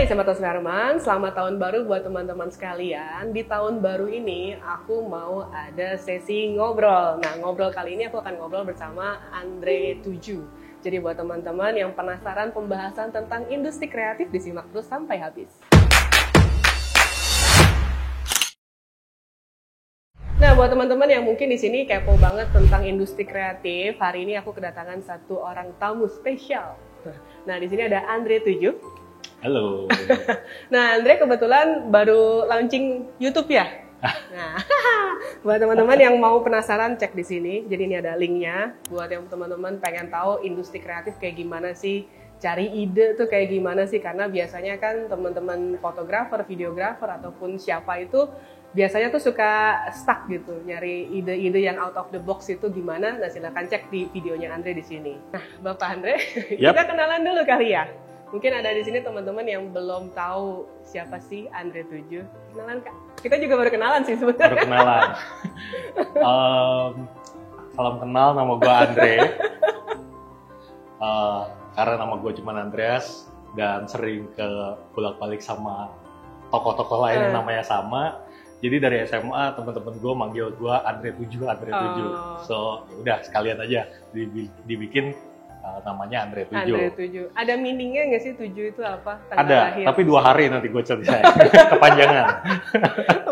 Hai Sobat Oskarman, selamat tahun baru buat teman-teman sekalian. Di tahun baru ini aku mau ada sesi ngobrol. Nah, ngobrol kali ini aku akan ngobrol bersama Andre 7. Jadi buat teman-teman yang penasaran pembahasan tentang industri kreatif, disimak terus sampai habis. Nah, buat teman-teman yang mungkin di sini kepo banget tentang industri kreatif, hari ini aku kedatangan satu orang tamu spesial. Nah, di sini ada Andre 7. Halo. Nah, Andre kebetulan baru launching YouTube ya. Nah, buat teman-teman yang mau penasaran cek di sini. Jadi ini ada linknya. Buat yang teman-teman pengen tahu industri kreatif kayak gimana sih, cari ide tuh kayak gimana sih? Karena biasanya kan teman-teman fotografer, videografer ataupun siapa itu biasanya tuh suka stuck gitu, nyari ide-ide yang out of the box itu gimana. Nah, silakan cek di videonya Andre di sini. Nah, Bapak Andre, kita kenalan dulu kali ya. Mungkin ada di sini teman-teman yang belum tahu siapa sih Andre 7. Kenalan Kak. Kita juga baru kenalan sih sebenarnya. Baru kenalan. Salam kenal, nama gue Andre. Karena nama gue cuma Andreas dan sering ke bolak-balik sama tokoh-tokoh lain yang namanya sama. Jadi dari SMA teman-teman gue manggil gue Andre 7, Andre 7. So udah sekalian aja dibikin namanya Andre 7. Andre 7. Ada meaningnya nggak sih 7 itu apa? Tanggal ada, lahir. tapi 2 hari nanti gue cerita kepanjangan.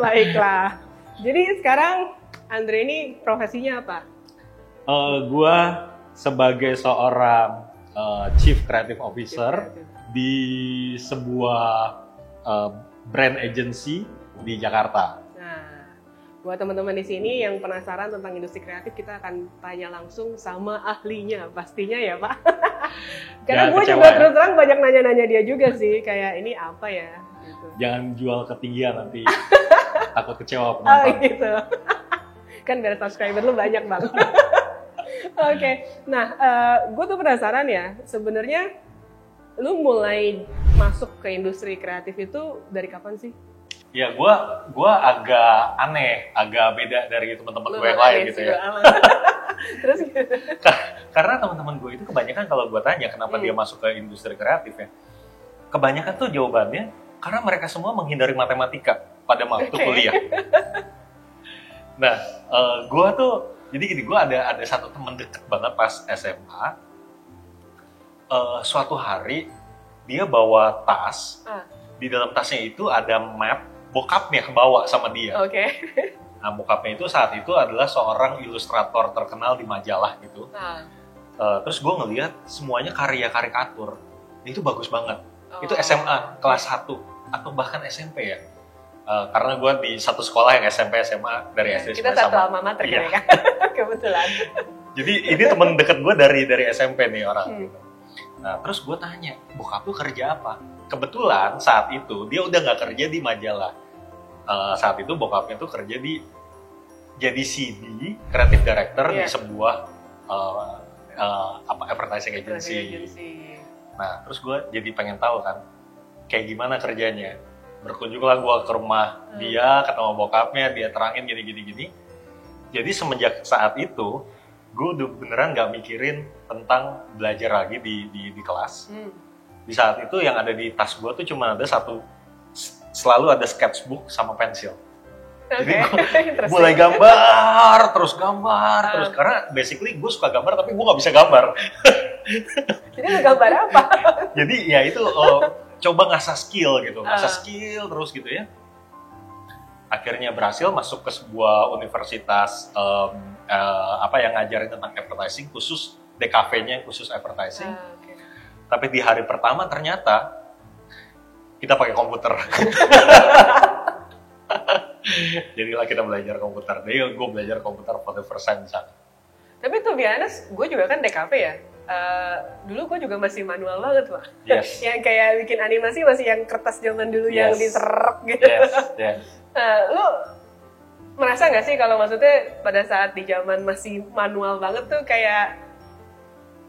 Baiklah. Jadi sekarang Andre ini profesinya apa? Gue sebagai seorang Chief Creative Officer di sebuah brand agency di Jakarta. Buat teman-teman di sini yang penasaran tentang industri kreatif, kita akan tanya langsung sama ahlinya, pastinya ya Pak. Karena gue juga terus terang banyak nanya-nanya dia juga sih, kayak ini apa ya? Gitu. Jangan jual ketinggian nanti, takut kecewa penonton. Oh gitu. Kan biar subscriber lu banyak Bang. Oke, nah gue tuh penasaran ya, sebenarnya lu mulai masuk ke industri kreatif itu dari kapan sih? Ya, gue agak aneh, agak beda dari teman-teman gue yang lain gitu ya. Terus Karena teman-teman gue itu kebanyakan kalau gue tanya kenapa dia masuk ke industri kreatif ya, kebanyakan tuh jawabannya karena mereka semua menghindari matematika pada waktu kuliah. Nah, gue tuh jadi gini, gue ada satu teman deket banget pas SMA. Suatu hari dia bawa tas, di dalam tasnya itu ada map. Bokapnya kebawa sama dia. Oke. Nah, bokapnya itu saat itu adalah seorang ilustrator terkenal di majalah gitu. Terus gue ngeliat semuanya karya karikatur. Itu bagus banget. Itu SMA kelas 1 atau bahkan SMP ya. Karena gue di satu sekolah yang SMP SMA dari SD kita satu alma mater ya kan. Kebetulan. Jadi ini teman deket gue dari SMP nih orang. Nah, terus gue tanya, bokap lu kerja apa? Kebetulan saat itu dia udah nggak kerja di majalah. Saat itu bokapnya tuh kerja jadi CD, creative director di sebuah advertising agency. Nah, terus gue jadi pengen tahu kan, kayak gimana kerjanya. Berkunjunglah gue ke rumah dia, ketemu bokapnya, dia terangin gini. Jadi semenjak saat itu, gue udah beneran nggak mikirin tentang belajar lagi di kelas. Di saat itu yang ada di tas gue tuh cuma ada selalu ada sketchbook sama pensil. Jadi gue mulai gambar terus, karena basically gue suka gambar tapi gue nggak bisa gambar. Jadi lu gambar apa? Jadi ya itu coba ngasah skill terus gitu ya. Akhirnya berhasil masuk ke sebuah universitas yang ngajarin tentang advertising, khusus DKV-nya khusus advertising. Tapi di hari pertama ternyata kita pakai komputer. Jadilah kita belajar komputer. Jadi gue belajar komputer for the first time di sana. Tapi to be honest, gue juga kan DKV ya. Dulu gue juga masih manual banget Pak. Yes. Yang kayak bikin animasi masih yang kertas zaman dulu yang diserek gitu. Yes. Lu merasa nggak sih kalau maksudnya pada saat di zaman masih manual banget tuh kayak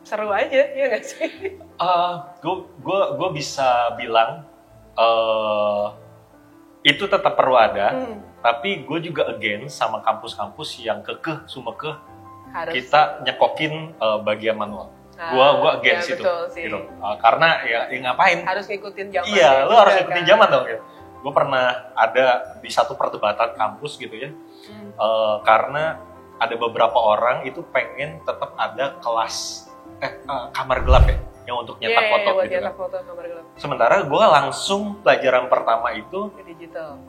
seru aja, ya nggak sih? Gue bisa bilang itu tetap perlu ada, tapi gue juga against sama kampus-kampus yang sumekeh kita nyekokin bagian manual. Gua against itu gitu. Karena ya ngapain? Harus ngikutin zaman. Iya, lu harus ngikutin zaman dong gitu. Gue pernah ada di satu perdebatan kampus gitu ya. Karena ada beberapa orang itu pengen tetap ada kelas kamar gelap ya, yang untuk nyetak foto gitu kan. Foto, kamar gelap. Sementara gue langsung pelajaran pertama itu ke digital.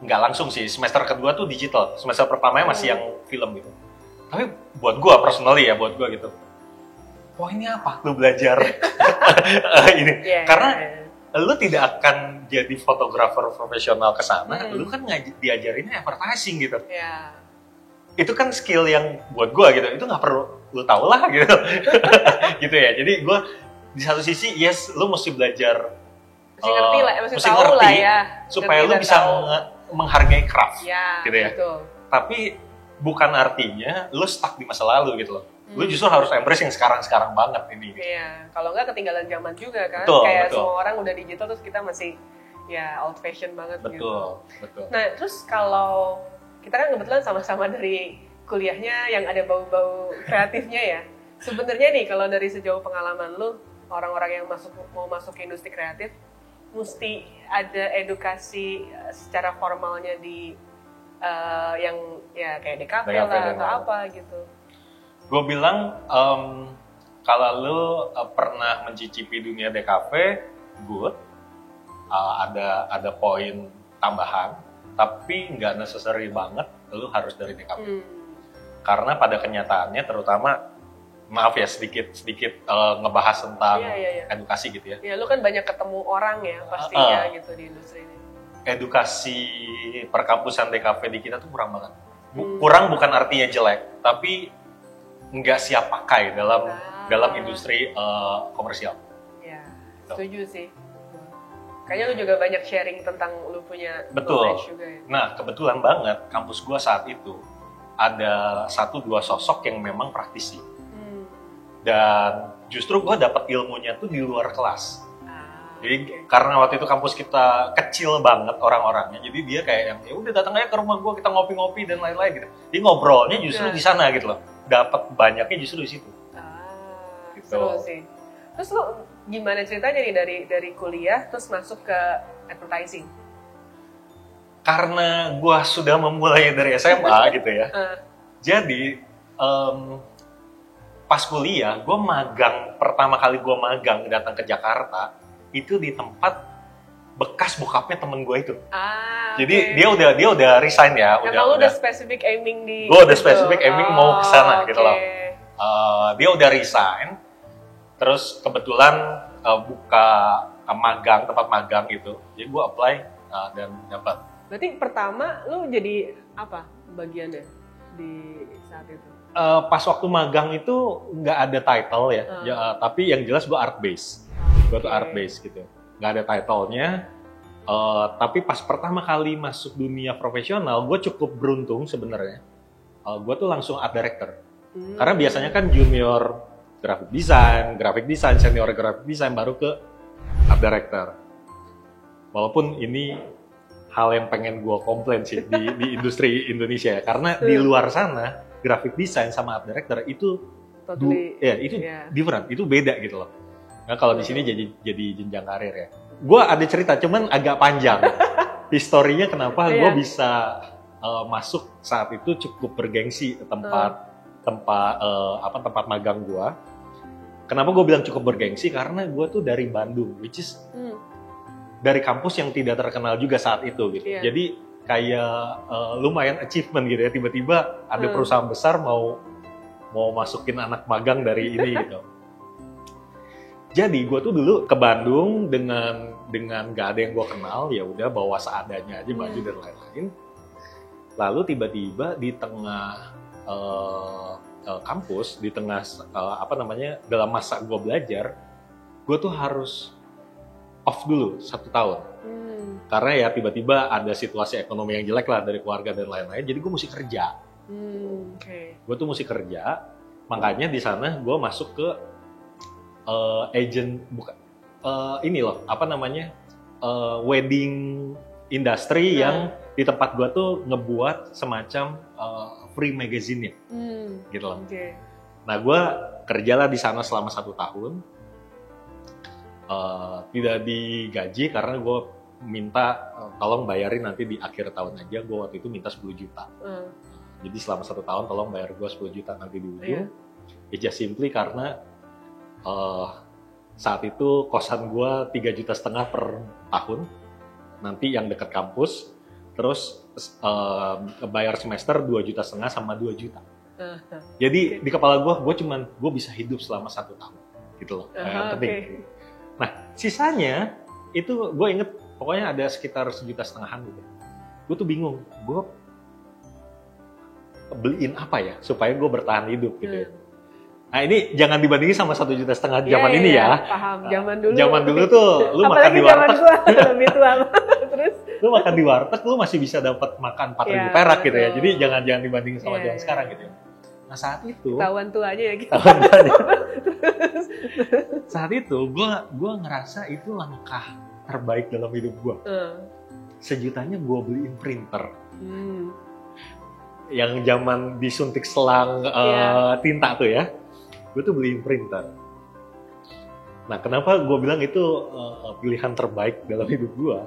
Nggak langsung sih, semester kedua tuh digital. Semester pertamanya masih yang film gitu. Tapi buat gue personally ya, buat gue gitu. Wah ini apa? Lu belajar ini. Karena lu tidak akan jadi fotografer profesional ke sana, lu kan diajarinnya advertising gitu. Itu kan skill yang buat gue gitu, itu nggak perlu lu tahu lah gitu. Gitu ya. Jadi gue di satu sisi yes, lu mesti belajar, mesti ngerti lah, mesti tahu lah ya, supaya lu bisa menghargai craft, gitu ya. Betul. Tapi bukan artinya lu stuck di masa lalu gitu loh. Lu justru harus embrace yang sekarang banget ini. Iya, kalau nggak ketinggalan zaman juga kan. Betul, kayak betul. semua orang udah digital terus kita masih ya old fashion banget gitu. Betul. Nah, terus kalau kita kan kebetulan sama-sama dari kuliahnya yang ada bau-bau kreatifnya ya. Sebenarnya nih kalau dari sejauh pengalaman lu, orang-orang yang mau masuk ke industri kreatif mesti ada edukasi secara formalnya di yang ya kayak DKV lah atau apa gitu. Gue bilang kalau lu pernah mencicipi dunia DKV, good, ada poin tambahan, tapi nggak necessary banget lu harus dari DKV. Karena pada kenyataannya, terutama maaf ya sedikit ngebahas tentang edukasi gitu ya. Ya lu kan banyak ketemu orang ya pastinya gitu di industri ini. Edukasi perkampusan DKV di kita tuh kurang banget. Kurang bukan artinya jelek, tapi nggak siap pakai dalam industri komersial. Ya, setuju sih. Kayaknya lu juga banyak sharing tentang lu punya knowledge juga ya. Nah, kebetulan banget kampus gua saat itu ada 1-2 sosok yang memang praktisi. Dan justru gua dapat ilmunya tuh di luar kelas. Jadi karena waktu itu kampus kita kecil banget orang-orangnya, jadi dia kayak yang ya udah datang aja ke rumah gua, kita ngopi-ngopi dan lain-lain gitu. Jadi ngobrolnya justru di sana gitu loh. Dapat banyaknya justru di situ. Gitu. Seru sih. Terus lu gimana ceritanya nih dari kuliah terus masuk ke advertising? Karena gue sudah memulai dari SMA gitu ya. Jadi pas kuliah gue magang, pertama kali gue magang datang ke Jakarta itu di tempat bekas bokapnya temen gue itu. Jadi dia udah resign ya. Udah spesifik aiming di. Gue udah spesifik aiming mau kesana gitu loh. Dia udah resign. Terus kebetulan buka tempat magang gitu. Jadi gue apply dan dapat. Berarti pertama lu jadi apa bagiannya di saat itu? Pas waktu magang itu nggak ada title ya. Tapi yang jelas gue art base. Gue tuh art base gitu. Nggak ada title-nya. Tapi pas pertama kali masuk dunia profesional, gue cukup beruntung sebenarnya. Gue tuh langsung art director. Karena biasanya kan junior graphic design, senior graphic design, baru ke art director. Walaupun ini hal yang pengen gue komplain sih di industri Indonesia ya. Karena di luar sana, graphic design sama art director itu different, itu beda gitu loh. Nah kalau di sini jadi jenjang karir ya. Gue ada cerita, cuman agak panjang. Historinya kenapa gue bisa masuk saat itu cukup bergengsi ke tempat magang gue. Kenapa gue bilang cukup bergengsi? Karena gue tuh dari Bandung, which is dari kampus yang tidak terkenal juga saat itu gitu. Jadi kayak lumayan achievement gitu ya. Tiba-tiba ada perusahaan besar mau masukin anak magang dari ini gitu. Jadi gue tuh dulu ke Bandung dengan gak ada yang gue kenal, ya udah bawa seadanya aja baju dan lain-lain. Lalu tiba-tiba di tengah kampus, di tengah dalam masa gue belajar, gue tuh harus off dulu 1 tahun. Karena ya tiba-tiba ada situasi ekonomi yang jelek lah dari keluarga dan lain-lain, jadi gue mesti kerja. Gue tuh mesti kerja, makanya di sana gue masuk ke agent, wedding industry yang di tempat gue tuh ngebuat semacam free magazine-nya, gitu loh. Nah, gue kerjalah di sana selama 1 tahun. Tidak digaji karena gue minta tolong bayarin nanti di akhir tahun aja. Gue waktu itu minta 10 juta. Jadi selama 1 tahun tolong bayar gue 10 juta nanti di ujung. It's just simply karena saat itu kosan gue 3,5 juta per tahun. Nanti yang dekat kampus. Terus bayar semester 2,5 juta sama 2 juta. Jadi di kepala gue bisa hidup selama 1 tahun gitu loh. Penting. Nah sisanya itu gue inget pokoknya ada sekitar 1,5 juta gitu. Gue tuh bingung, gue beliin apa ya supaya gue bertahan hidup gitu ya. Nah ini jangan dibandingin sama 1,5 juta zaman ini ya. Paham, zaman dulu. Zaman dulu tuh lu makan di warteg. Lebih tua. Terus lu makan di warteg lu masih bisa dapat makan 4.000 perak gitu ya. Jadi jangan dibandingin sama zaman sekarang gitu ya. Nah saat itu ketahuan tuanya ya gitu. Saat itu gue ngerasa itu langkah terbaik dalam hidup gue. 1 jutanya gue beliin printer. Yang zaman disuntik selang tinta tuh ya. Gue tuh beliin printer. Nah kenapa gue bilang itu pilihan terbaik dalam hidup gue?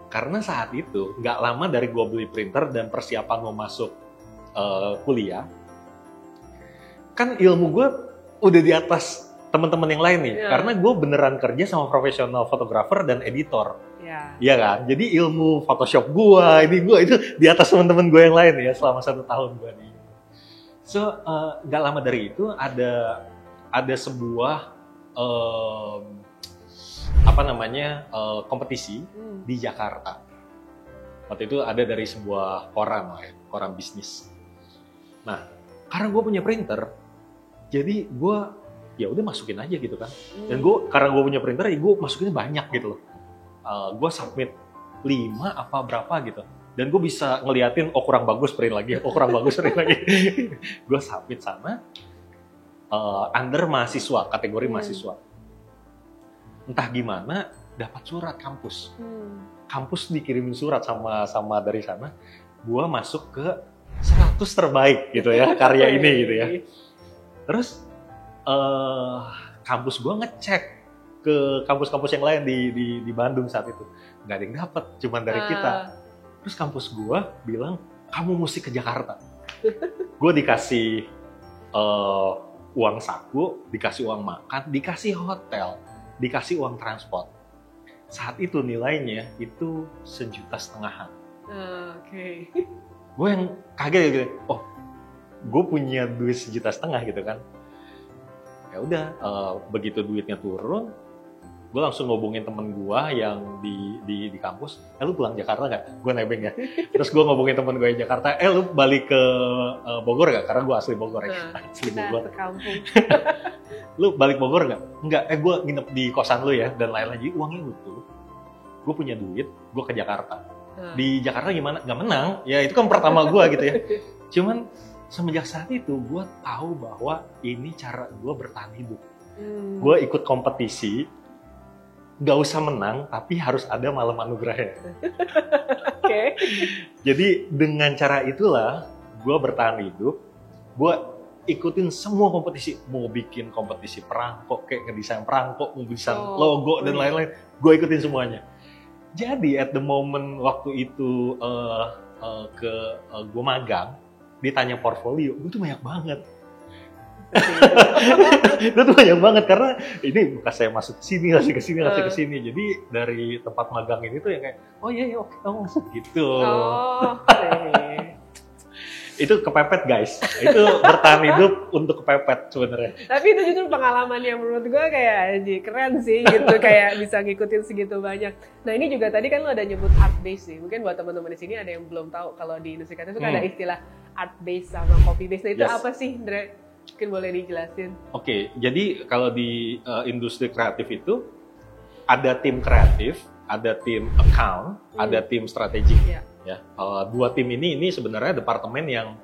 Karena saat itu nggak lama dari gue beli printer dan persiapan mau masuk kuliah, kan ilmu gue udah di atas teman-teman yang lain nih. Karena gue beneran kerja sama profesional fotografer dan editor. Iya kan? Jadi ilmu Photoshop gue itu di atas teman-teman gue yang lain ya selama 1 tahun gue nih. So nggak lama dari itu ada sebuah kompetisi di Jakarta. Waktu itu ada dari sebuah koran bisnis. Nah karena gue punya printer, jadi gue ya udah masukin aja gitu kan. Dan karena gue punya printer, ya gue masukinnya banyak gitu loh. Gue submit 5 apa berapa gitu. Dan gue bisa ngeliatin, kurang bagus print lagi, kurang bagus print lagi. Gue submit sana, under mahasiswa, kategori mahasiswa. Entah gimana, dapat surat kampus. Kampus dikirimin surat sama dari sana. Gue masuk ke 100 terbaik gitu ya, karya ini gitu ya. Terus kampus gue ngecek ke kampus-kampus yang lain di Bandung saat itu. Nggak ada yang dapat, cuman dari kita. Terus kampus gue bilang, kamu mesti ke Jakarta. Gue dikasih uang saku, dikasih uang makan, dikasih hotel, dikasih uang transport. Saat itu nilainya itu 1,5 juta. Gue yang kaget gitu. Oh, gue punya duit 1,5 juta gitu kan. Ya udah, begitu duitnya turun, gue langsung ngobongin temen gue yang di kampus, lu pulang Jakarta nggak? Gue nebeng ya. Terus gue ngobongin temen gue di Jakarta, lu balik ke Bogor nggak? Karena gue asli Bogor ya. Asli Bogor. Lu balik Bogor nggak? Nggak, gue nginep di kosan lu ya, dan lain-lain. Jadi uangnya utuh. Gue punya duit, gue ke Jakarta. Di Jakarta gimana? Nggak menang. Ya itu kan pertama gue gitu ya. Cuman semenjak saat itu, gue tahu bahwa ini cara gue bertahan hidup. Gue ikut kompetisi, nggak usah menang, tapi harus ada malam anugerahnya. Jadi dengan cara itulah gue bertahan hidup. Gue ikutin semua kompetisi, mau bikin kompetisi perangkok, kayak ngedesain perangkok, mau desain logo dan lain-lain. Gue ikutin semuanya. Jadi at the moment waktu itu gue magang, ditanya portfolio, gue tuh banyak banget. Itu tuh banyak banget karena ini bukan saya masuk ke sini, ke sini. Jadi dari tempat magang ini tuh yang kayak, oh iya oke kamu masuk gitu. Itu kepepet guys. Itu bertahan hidup untuk kepepet sebenarnya. Tapi itu justru pengalaman yang menurut gue kayak keren sih gitu, kayak bisa ngikutin segitu banyak. Nah ini juga tadi kan lo ada nyebut art base nih. Mungkin buat teman-teman di sini ada yang belum tahu kalau di industri kreatif itu kan ada istilah art base sama copy base. Nah itu apa sih, Dre? Mungkin boleh dijelasin. Oke, jadi kalau di industri kreatif itu ada tim kreatif, ada tim account, ada tim strategik. Ya, 2 tim ini sebenarnya departemen yang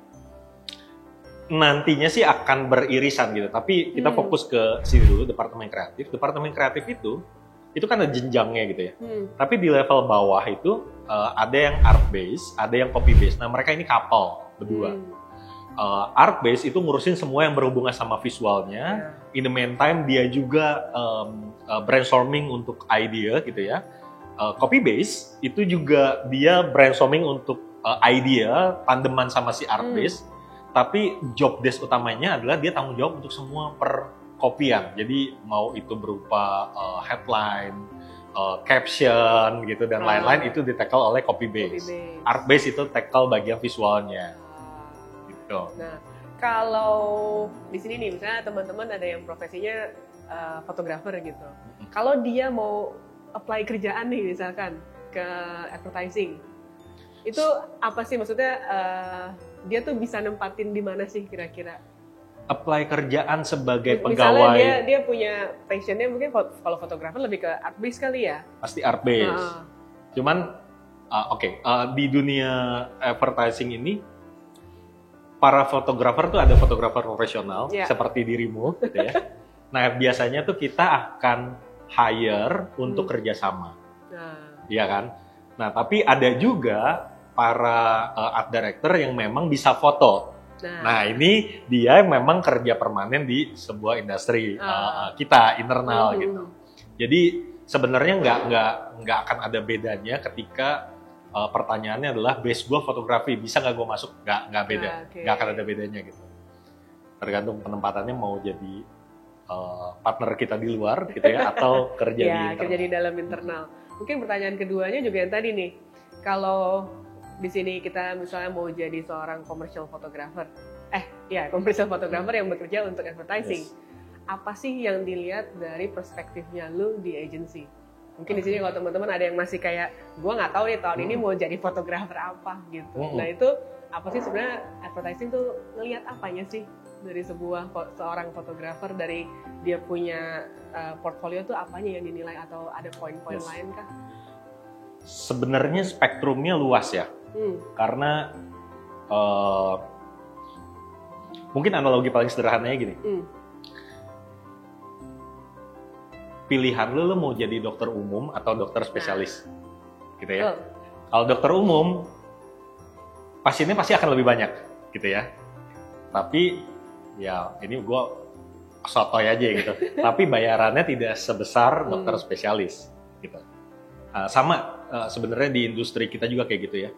nantinya sih akan beririsan gitu. Tapi kita fokus ke sini dulu, departemen kreatif. Departemen kreatif itu kan ada jenjangnya gitu ya. Tapi di level bawah itu ada yang art base, ada yang copy base. Nah mereka ini couple berdua. art base itu ngurusin semua yang berhubungan sama visualnya. In the meantime dia juga brainstorming untuk idea gitu ya. Copy base itu juga dia brainstorming untuk idea tandeman sama si art base. Tapi job desk utamanya adalah dia tanggung jawab untuk semua perkopian. Jadi mau itu berupa headline, caption gitu dan lain-lain itu di-tackle oleh copy base. Art base itu tackle bagian visualnya. Gitu. Nah, kalau di sini nih misalnya teman-teman ada yang profesinya fotografer gitu. Kalau dia mau apply kerjaan nih misalkan ke advertising. Itu apa sih maksudnya dia tuh bisa nempatin di mana sih kira-kira? Apply kerjaan sebagai Misalnya pegawai. dia punya passionnya mungkin kalau fotografer lebih ke art base kali ya? Pasti art base. Cuman di dunia advertising ini para fotografer tuh ada fotografer profesional seperti dirimu gitu ya. Nah biasanya tuh kita akan hire untuk kerjasama, iya kan? Nah tapi ada juga para art director yang memang bisa foto. Nah ini dia memang kerja permanen di sebuah industri kita internal gitu. Jadi sebenarnya nggak akan ada bedanya ketika pertanyaannya adalah base gue fotografi, bisa nggak gue masuk? Nggak beda, nggak akan ada bedanya gitu. Tergantung penempatannya mau jadi partner kita di luar gitu ya atau kerja di internal. Kerja di dalam internal. Mungkin pertanyaan keduanya juga yang tadi nih, kalau di sini kita misalnya mau jadi seorang commercial photographer, commercial photographer yang bekerja untuk advertising, apa sih yang dilihat dari perspektifnya lu di agency? Mungkin di sini kalau teman-teman ada yang masih kayak, gue nggak tahu nih tahun ini mau jadi fotografer apa gitu. Nah itu apa sih sebenarnya advertising tuh ngelihat apanya sih dari seorang fotografer, dari dia punya portfolio tuh apanya yang dinilai atau ada poin-poin lain kah? Sebenarnya spektrumnya luas ya. Karena mungkin analogi paling sederhananya gini. Pilihan lu mau jadi dokter umum atau dokter spesialis. Gitu ya. Kalau dokter umum pasiennya pasti akan lebih banyak gitu ya. Tapi ya ini gue sotoy aja gitu. Tapi bayarannya tidak sebesar dokter spesialis gitu. Sama sebenarnya di industri kita juga kayak gitu ya.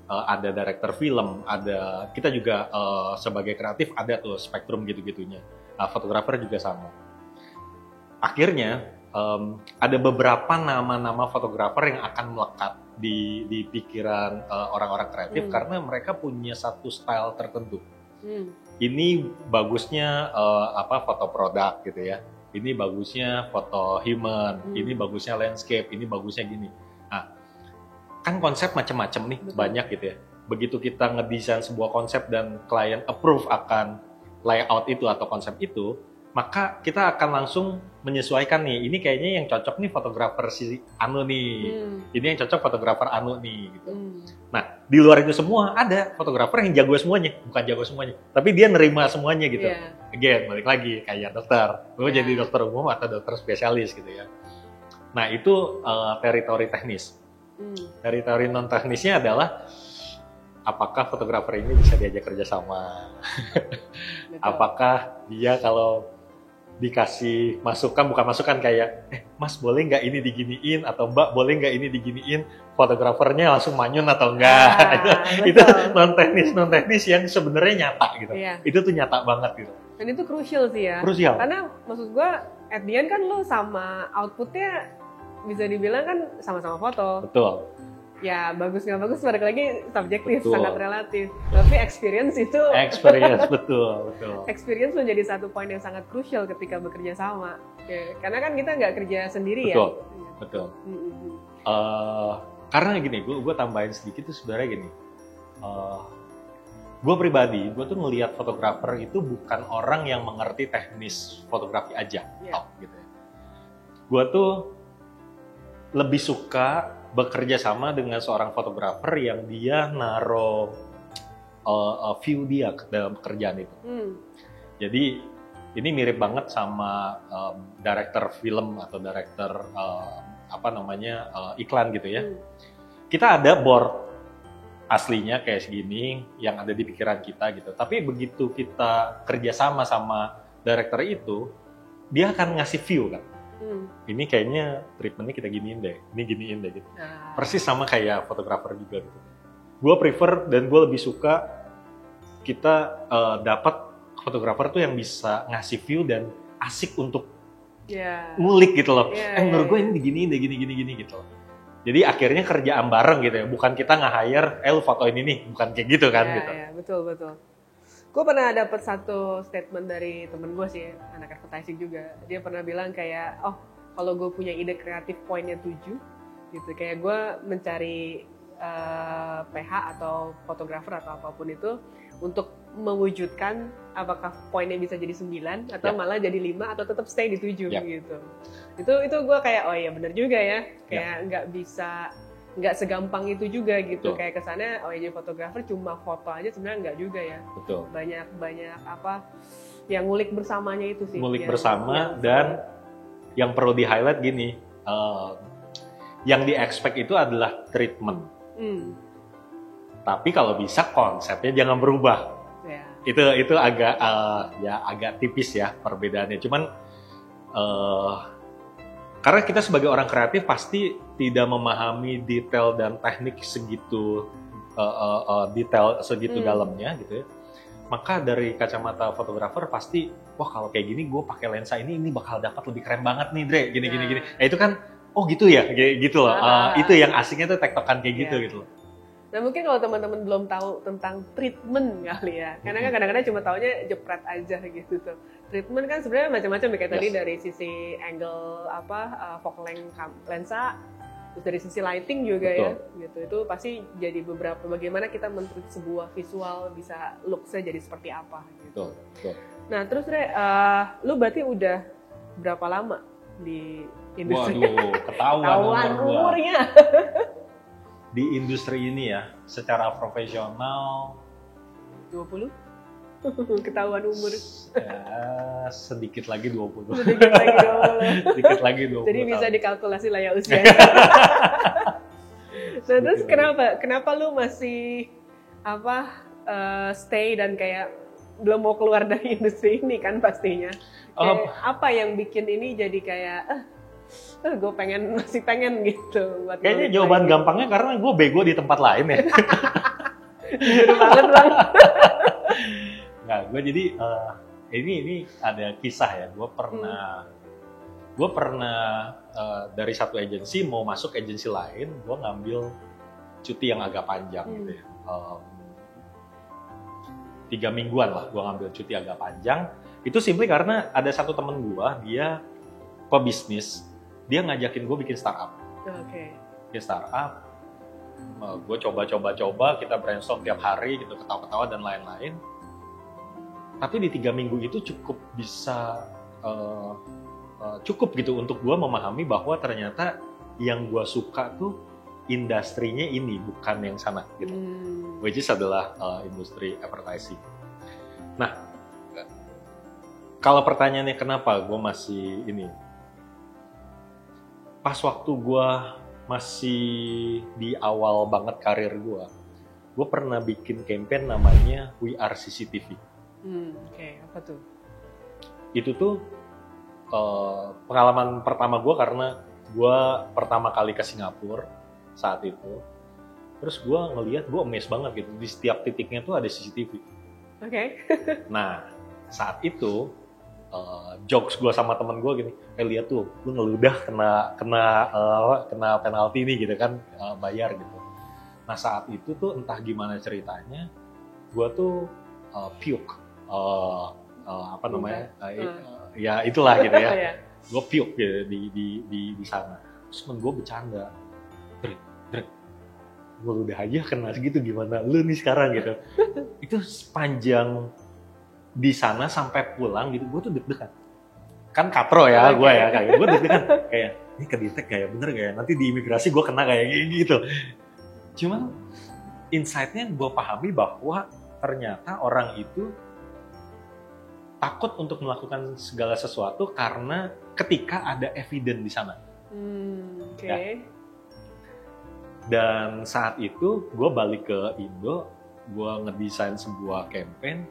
Ada director film, ada kita juga sebagai kreatif ada tuh spektrum gitu-gitunya. Fotografer juga sama. Akhirnya ada beberapa nama-nama fotografer yang akan melekat di pikiran orang-orang kreatif karena mereka punya satu style tertentu. Ini bagusnya foto produk gitu ya. Ini bagusnya foto human, ini bagusnya landscape, ini bagusnya gini. Nah, kan konsep macam-macam nih, banyak gitu ya. Begitu kita ngedesain sebuah konsep dan klien approve akan layout itu atau konsep itu, maka kita akan langsung menyesuaikan nih, ini kayaknya yang cocok nih fotografer si Anu nih, ini yang cocok fotografer Anu nih gitu. Nah, di luar itu semua ada fotografer yang jago semuanya, bukan jago semuanya, tapi dia nerima semuanya gitu. Again, balik lagi kayak dokter, lo jadi dokter umum atau dokter spesialis gitu ya. Nah, itu teritori teknis. Teritori non teknisnya adalah apakah fotografer ini bisa diajak kerjasama, apakah dia kalau dikasih masukan, bukan masukan kayak mas boleh nggak ini diginiin atau mbak boleh nggak ini diginiin, fotografernya langsung manyun atau enggak. Itu non teknis yang sebenarnya nyata gitu. Itu tuh nyata banget gitu. Dan itu crucial sih ya. Crucial. Karena maksud gua at the end kan lo sama outputnya bisa dibilang kan sama-sama foto. Betul. Ya bagus nggak bagus balik lagi subjektif, sangat relatif. Tapi experience itu betul. Experience menjadi satu poin yang sangat krusial ketika bekerja sama. Ya, karena kan kita nggak kerja sendiri ya. Betul. Karena gini, gue tambahin sedikit tuh sebenarnya gini. Gue pribadi, gue tuh ngelihat fotografer itu bukan orang yang mengerti teknis fotografi aja, gitu. Gue tuh lebih suka bekerja sama dengan seorang fotografer yang dia naruh view dia dalam pekerjaan itu. Jadi ini mirip banget sama director film atau director iklan gitu ya. Kita ada board aslinya kayak segini yang ada di pikiran kita gitu. Tapi begitu kita kerjasama sama director itu, dia akan ngasih view kan. Ini kayaknya treatmentnya kita giniin deh, ini giniin deh gitu. Persis sama kayak fotografer juga gitu. Gue prefer dan gue lebih suka kita dapat fotografer tuh yang bisa ngasih view dan asik untuk ngulik gitu loh. Menurut gue ini diginiin deh, gini gitu. Jadi akhirnya kerjaan bareng gitu ya, bukan kita nge-hire, lu fotoin ini, bukan kayak gitu kan gitu. Iya, betul. Gue pernah dapat satu statement dari temen gue sih, anak advertising juga. Dia pernah bilang kayak, kalau gue punya ide kreatif poinnya 7, gitu. Kayak gue mencari PH atau fotografer atau apapun itu untuk mewujudkan apakah poinnya bisa jadi 9 atau malah jadi 5 atau tetap stay di 7 gitu. Itu gue kayak oh iya benar juga ya, kayak nggak segampang itu juga gitu. Kayak kesannya jadi fotografer cuma foto aja, sebenarnya nggak juga ya. Banyak apa yang ngulik bersamanya itu sih. Ngulik bersama dan yang perlu di highlight gini, yang di expect itu adalah treatment. Tapi kalau bisa konsepnya jangan berubah. Itu agak agak tipis ya perbedaannya. Cuman karena kita sebagai orang kreatif pasti tidak memahami detail dan teknik segitu dalamnya gitu ya. Maka dari kacamata fotografer pasti wah kalau kayak gini gue pakai lensa ini bakal dapat lebih keren banget nih Dre, gini. Nah itu kan gitu ya, gitu loh. Itu yang asiknya tuh tektokan kayak gitu loh. Nah mungkin kalau teman-teman belum tahu tentang treatment kali ya, karena kan kadang-kadang cuma taunya jepret aja gitu tuh. Treatment kan sebenarnya macam-macam kayak tadi dari sisi angle focal length lensa, terus dari sisi lighting juga ya, gitu. Itu pasti jadi beberapa bagaimana kita men-treat sebuah visual bisa look-nya jadi seperti apa gitu. Nah terus Re, lu berarti udah berapa lama di industri? Waduh, ketahuan umurnya. Di industri ini ya, secara profesional 20? Ketahuan umur. Ya, sedikit lagi 20. Sedikit lagi 20. Jadi bisa dikalkulasi lah ya usia. Nah, terus kenapa lu masih stay dan kayak belum mau keluar dari industri ini kan pastinya. Apa yang bikin ini jadi kayak gue masih pengen gitu. Kayaknya jawaban gampangnya karena gue bego di tempat lain ya. Jujur banget Bang. Nggak, gue jadi ini ada kisah ya. Gue pernah dari satu agensi mau masuk agensi lain, gue ngambil cuti yang agak panjang gitu ya. 3 mingguan lah gue ngambil cuti agak panjang. Itu simply karena ada satu temen gue, dia pebisnis. Dia ngajakin gue bikin startup. Bikin startup, gue coba, kita brainstorm tiap hari gitu, ketawa-ketawa dan lain-lain. Tapi di 3 minggu itu cukup gitu untuk gue memahami bahwa ternyata yang gue suka tuh industrinya ini, bukan yang sana gitu. Which is adalah industri advertising. Nah, kalau pertanyaannya kenapa gue masih ini? Pas waktu gue masih di awal banget karir gue pernah bikin campaign namanya We Are CCTV. Apa tuh? Itu tuh pengalaman pertama gue karena gue pertama kali ke Singapura saat itu. Terus gue ngelihat, gue amazed banget gitu, di setiap titiknya tuh ada CCTV. Nah, saat itu jokes gue sama temen gue gini, lihat tuh, lu ngeludah kena penalti nih gitu kan, bayar gitu. Nah saat itu tuh entah gimana ceritanya, gue tuh puke, ya itulah gitu ya, gue puke gitu di sana. Terus temen gue bercanda, Dre, gue udah aja kena segitu, gimana lu nih sekarang gitu. Itu sepanjang di sana sampai pulang gitu, gue tuh deg-degan. Kan katro ya gue ya, kayak gue deg-degan. Kayak, ini kedetek kayak bener kayak nanti di imigrasi gue kena kayak gitu. Cuman insight-nya gue pahami bahwa ternyata orang itu takut untuk melakukan segala sesuatu karena ketika ada evidence di sana. Ya. Dan saat itu gue balik ke Indo, gue ngedesain sebuah campaign,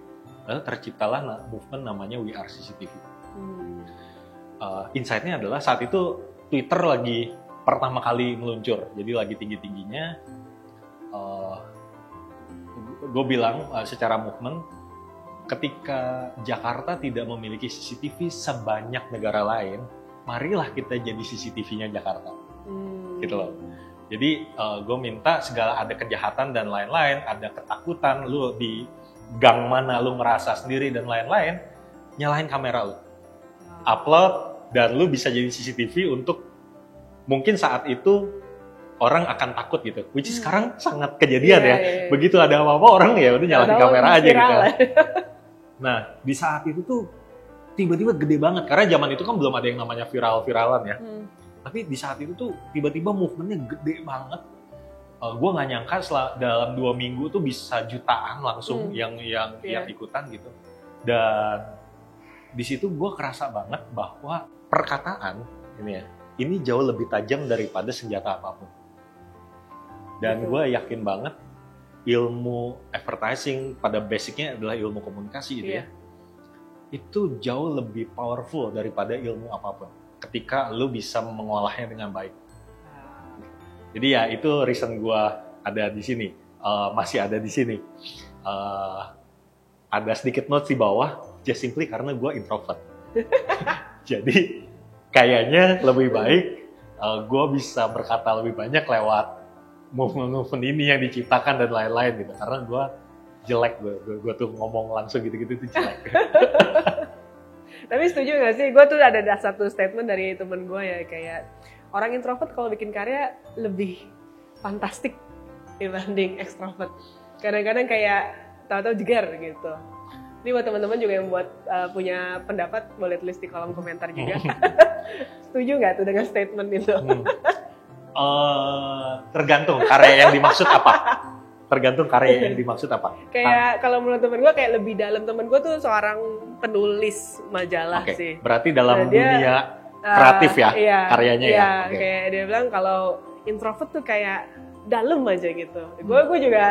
lalu terciptalah movement namanya We Are CCTV. Insight-nya adalah saat itu Twitter lagi pertama kali meluncur, jadi lagi tinggi-tingginya. Gue bilang secara movement, ketika Jakarta tidak memiliki CCTV sebanyak negara lain, marilah kita jadi CCTV-nya Jakarta. Gitu loh. Jadi gue minta segala ada kejahatan dan lain-lain, ada ketakutan, lu di gang mana lu ngerasa sendiri dan lain-lain, nyalain kamera lu. Upload, dan lu bisa jadi CCTV untuk mungkin saat itu orang akan takut gitu. Which is sekarang sangat kejadian ya. Begitu ada apa-apa orang ya udah nyalain kamera aja gitu. Nah, di saat itu tuh tiba-tiba gede banget. Karena zaman itu kan belum ada yang namanya viral-viralan ya. Tapi di saat itu tuh tiba-tiba movementnya gede banget. Gue nggak nyangka dalam 2 minggu tuh bisa jutaan langsung yang ikutan gitu. Dan di situ gue kerasa banget bahwa perkataan ini jauh lebih tajam daripada senjata apapun. Dan gue yakin banget ilmu advertising pada basicnya adalah ilmu komunikasi gitu ya. Itu jauh lebih powerful daripada ilmu apapun ketika lu bisa mengolahnya dengan baik. Jadi ya itu reason gue ada di sini, masih ada di sini. Ada sedikit notes di bawah, just simply karena gue introvert. Jadi kayaknya lebih baik gue bisa berkata lebih banyak lewat movement ini yang diciptakan dan lain-lain gitu. Karena gue jelek, gue tuh ngomong langsung gitu-gitu tuh jelek. Tapi setuju gak sih? Gue tuh ada satu statement dari temen gue ya, kayak orang introvert kalau bikin karya lebih fantastik dibanding extrovert. Kadang-kadang kayak tahu-tahu jegar gitu. Ini buat teman-teman juga yang punya pendapat, boleh tulis di kolom komentar juga. Setuju nggak tuh dengan statement itu? Tergantung karya yang dimaksud apa. Tergantung karya yang dimaksud apa. Kayak kalau menurut temen gue kayak lebih dalam, temen gue tuh seorang penulis majalah sih. Berarti dalam dunia kreatif ya, karyanya ya. Okay. Kayak dia bilang kalau introvert tuh kayak dalam aja gitu. Gue juga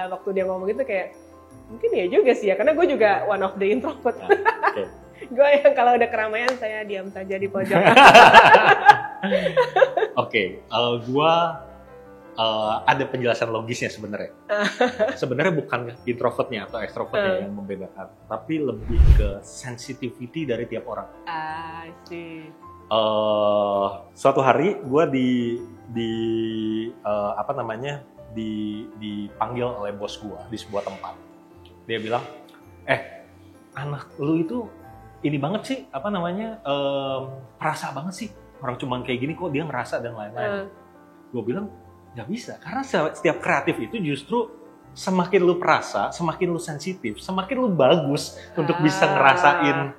waktu dia ngomong gitu kayak mungkin ya juga sih ya, karena gue juga one of the introvert. Gue yang kalau udah keramaian saya diam saja di pojok. Gue ada penjelasan logisnya sebenarnya. Sebenarnya bukan introvertnya atau extrovertnya yang membedakan, tapi lebih ke sensitivity dari tiap orang. I see. Suatu hari gue dipanggil oleh bos gue di sebuah tempat. Dia bilang, anak lu itu ini banget sih, perasa banget sih. Orang cuman kayak gini kok dia ngerasa dan lain-lain. Gue bilang, nggak bisa, karena setiap kreatif itu justru semakin lu perasa, semakin lu sensitif, semakin lu bagus untuk bisa ngerasain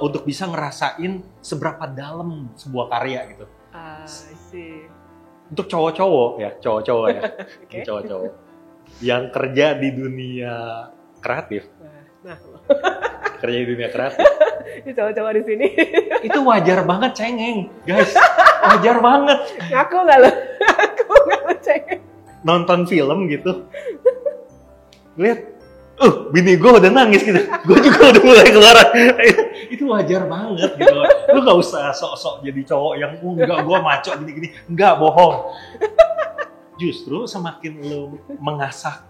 untuk bisa ngerasain seberapa dalam sebuah karya gitu. Untuk cowok-cowok ya, cowok-cowok yang kerja di dunia kreatif, kerja di dunia kreatif. Cowok-cowok di sini. Itu wajar banget cengeng, guys. Wajar banget. Ngaku nggak lo? Ngaku nggak lo cengeng? Nonton film gitu, lihat, bini gue udah nangis gitu, gue juga udah mulai keluaran. Itu wajar banget gitu. Lu nggak usah sok-sok jadi cowok yang enggak, gue maco gini-gini. Enggak, bohong. Justru semakin lu mengasah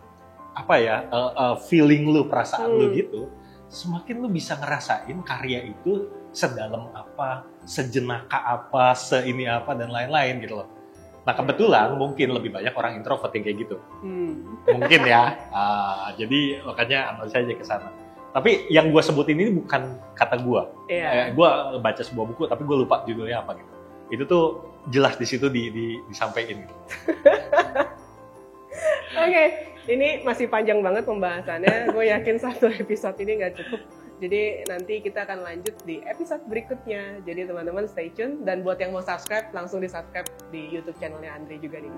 feeling lu, perasaan lu gitu, semakin lu bisa ngerasain karya itu sedalam apa, sejenaka apa, seini apa, dan lain-lain gitu loh. Nah kebetulan mungkin lebih banyak orang introvert yang kayak gitu. Mungkin ya. Jadi makanya analisa aja ke sana. Tapi yang gue sebutin ini bukan kata gue. Gue baca sebuah buku tapi gue lupa judulnya apa gitu. Itu tuh jelas di situ disampaikan gitu. Oke. Ini masih panjang banget pembahasannya. Gue yakin satu episode ini nggak cukup. Jadi nanti kita akan lanjut di episode berikutnya. Jadi teman-teman stay tune. Dan buat yang mau subscribe, langsung di subscribe di YouTube channelnya Andre juga nih.